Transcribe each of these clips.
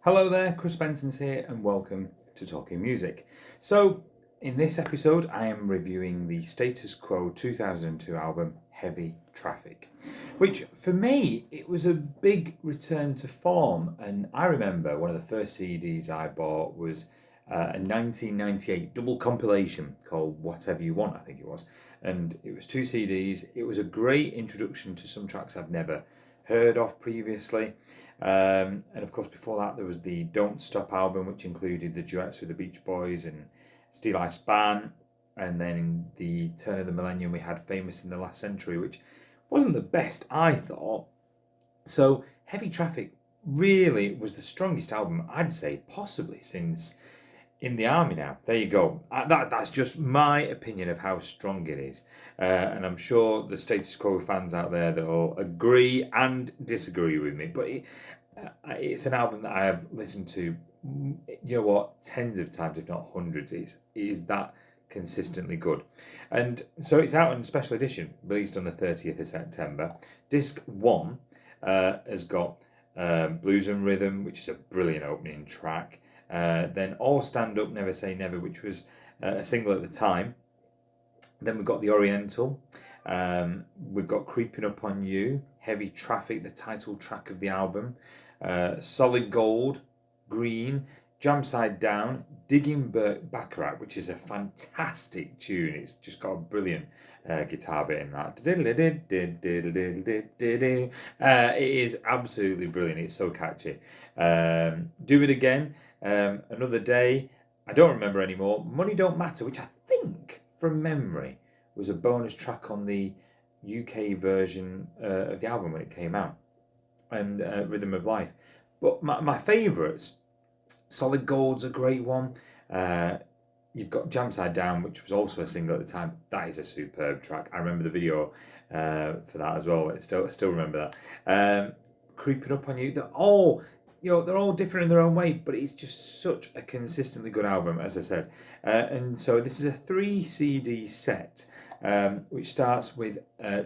Hello there, Chris Benson's here and welcome to Talking Music. So, in this episode, I am reviewing the Status Quo 2002 album Heavy Traffic, which for me, it was a big return to form. And I remember one of the first CDs I bought was a 1998 double compilation called Whatever You Want, I think it was. And it was two CDs. It was a great introduction to some tracks I've never heard of previously. And of course, before that, there was the Don't Stop album, which included the duets with the Beach Boys and Steel Eye Span. And then in the turn of the millennium, we had Famous in the Last Century, which wasn't the best, I thought. So, Heavy Traffic really was the strongest album, I'd say, possibly since In the Army Now. There you go. That's just my opinion of how strong it is. And I'm sure the Status Quo fans out there that will agree and disagree with me. But it's an album that I have listened to, tens of times, if not hundreds. It is that consistently good. And so it's out in special edition, released on the 30th of September. Disc 1 has got Blues and Rhythm, which is a brilliant opening track. Then All Stand Up, Never Say Never, which was a single at the time. Then we've got The Oriental. We've got Creeping Up On You, Heavy Traffic, the title track of the album. Solid Gold, Green, Jam Side Down, Digging Baccarat, which is a fantastic tune. It's just got a brilliant guitar bit in that. It is absolutely brilliant. It's so catchy. Do It Again, Another Day. I don't remember anymore. Money Don't Matter, which I think, from memory, was a bonus track on the UK version of the album when it came out. And Rhythm of Life. But my favourites, Solid Gold's a great one. You've got Jam Side Down, which was also a single at the time. That is a superb track. I remember the video for that as well. I still remember that. Creeping Up On You. They're all different in their own way, but it's just such a consistently good album, as I said. And so this is a 3 CD set. Which starts with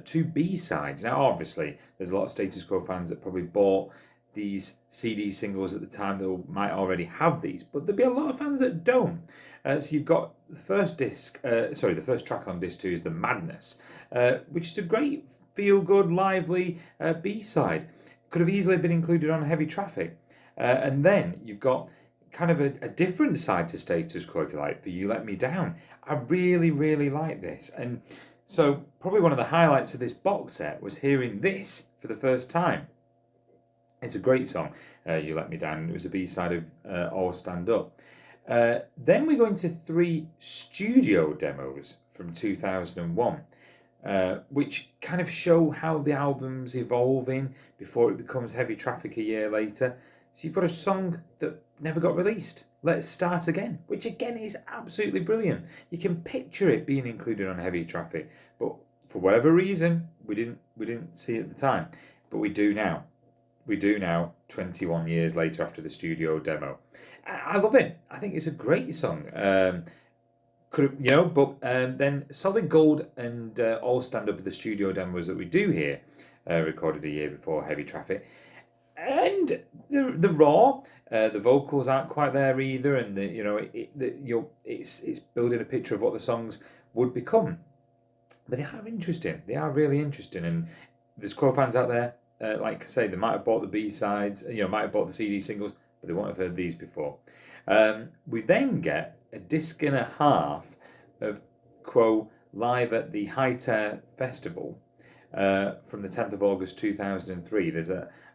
2 B-sides. Now, obviously, there's a lot of Status Quo fans that probably bought these CD singles at the time that might already have these, but there'll be a lot of fans that don't. So you've got the first the first track on disc 2 is The Madness, which is a great, feel-good, lively B-side. Could have easily been included on Heavy Traffic. And then you've got kind of a different side to Status Quo, if you like, for You Let Me Down. I really, really like this. And so probably one of the highlights of this box set was hearing this for the first time. It's a great song, You Let Me Down. It was a B-side of All Stand Up. Then we go into 3 studio demos from 2001. Which kind of show how the album's evolving before it becomes Heavy Traffic a year later. So you've got a song that never got released, Let's Start Again, which again is absolutely brilliant. You can picture it being included on Heavy Traffic, but for whatever reason, we didn't see it at the time, but we do now. We do now, 21 years later after the studio demo. I love it. I think it's a great song. Then Solid Gold and All Stand Up are the studio demos that we do here, recorded a year before Heavy Traffic. And the raw, the vocals aren't quite there either, and it's building a picture of what the songs would become. But they are interesting. They are really interesting, and there's Quo fans out there, like I say, they might have bought the B-sides, might have bought the CD singles, but they won't have heard these before. We then get a disc and a half of Quo live at the High Terre Festival from the 10th of August 2003. There's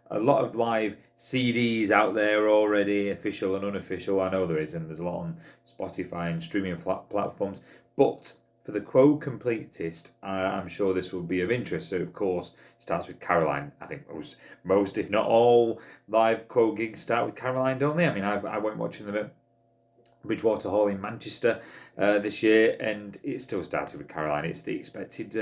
a lot of live CDs out there already, official and unofficial. I know there is, and there's a lot on Spotify and streaming platforms. But for the Quo completist, I'm sure this will be of interest. So, of course, it starts with Caroline. I think most, if not all, live Quo gigs start with Caroline, don't they? I mean, I went watching them at Bridgewater Hall in Manchester this year, and it still started with Caroline. It's the expected,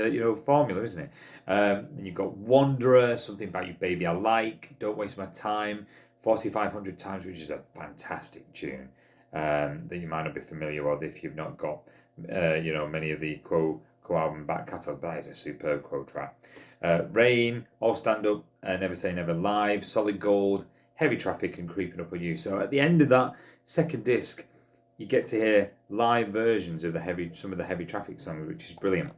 formula, isn't it? And you've got Wanderer, Something About You, Baby I Like, Don't Waste My Time, 4,500 Times, which is a fantastic tune that you might not be familiar with if you've not got, many of the Quo album back catalogue. That is a superb Quo track. Rain, All Stand Up, Never Say Never Live, Solid Gold, Heavy Traffic and Creeping Up on You. So at the end of that second disc, you get to hear live versions of some of the Heavy Traffic songs, which is brilliant.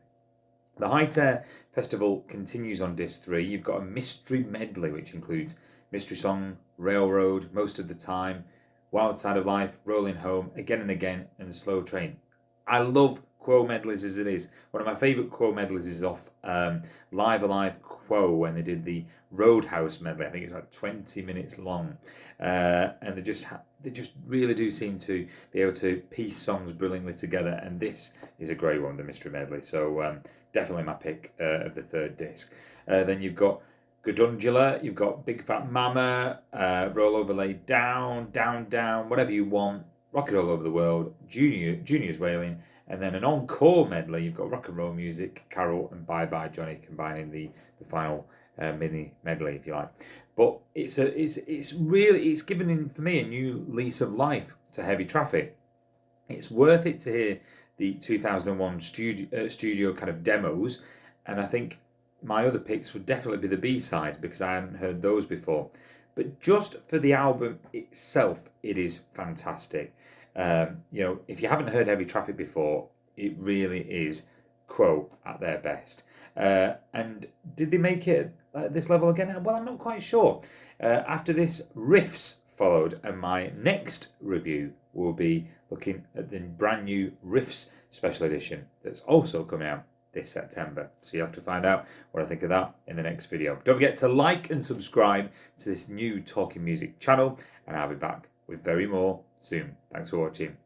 The High Tear Festival continues on disc 3. You've got a mystery medley, which includes Mystery Song, Railroad, Most of the Time, Wild Side of Life, Rolling Home, Again and Again, and Slow Train. I love Quo medleys as it is. One of my favourite Quo medleys is off Live Alive Quo, when they did the Roadhouse medley. I think it's about 20 minutes long, and they just really do seem to be able to piece songs brilliantly together. And this is a great one, the Mystery Medley. So definitely my pick of the third disc. Then you've got Gudungula, you've got Big Fat Mama, Roll Over Lay Down, Down Down, Whatever You Want, Rock It All Over the World, Junior's Wailing, and then an encore medley. You've got Rock and Roll Music, Carol, and Bye Bye Johnny, combining the final mini medley, if you like. But it's given for me a new lease of life to Heavy Traffic. It's worth it to hear the 2001 studio kind of demos, and I think my other picks would definitely be the B-sides, because I hadn't heard those before. But just for the album itself, it is fantastic. If you haven't heard Heavy Traffic before, it really is Quo at their best. And did they make it at this level again? Well, I'm not quite sure. After this, Riffs followed, and my next review will be looking at the brand new Riffs Special Edition that's also coming out this September. So you have to find out what I think of that in the next video. Don't forget to like and subscribe to this new Talking Music channel, and I'll be back with very more soon. Thanks for watching.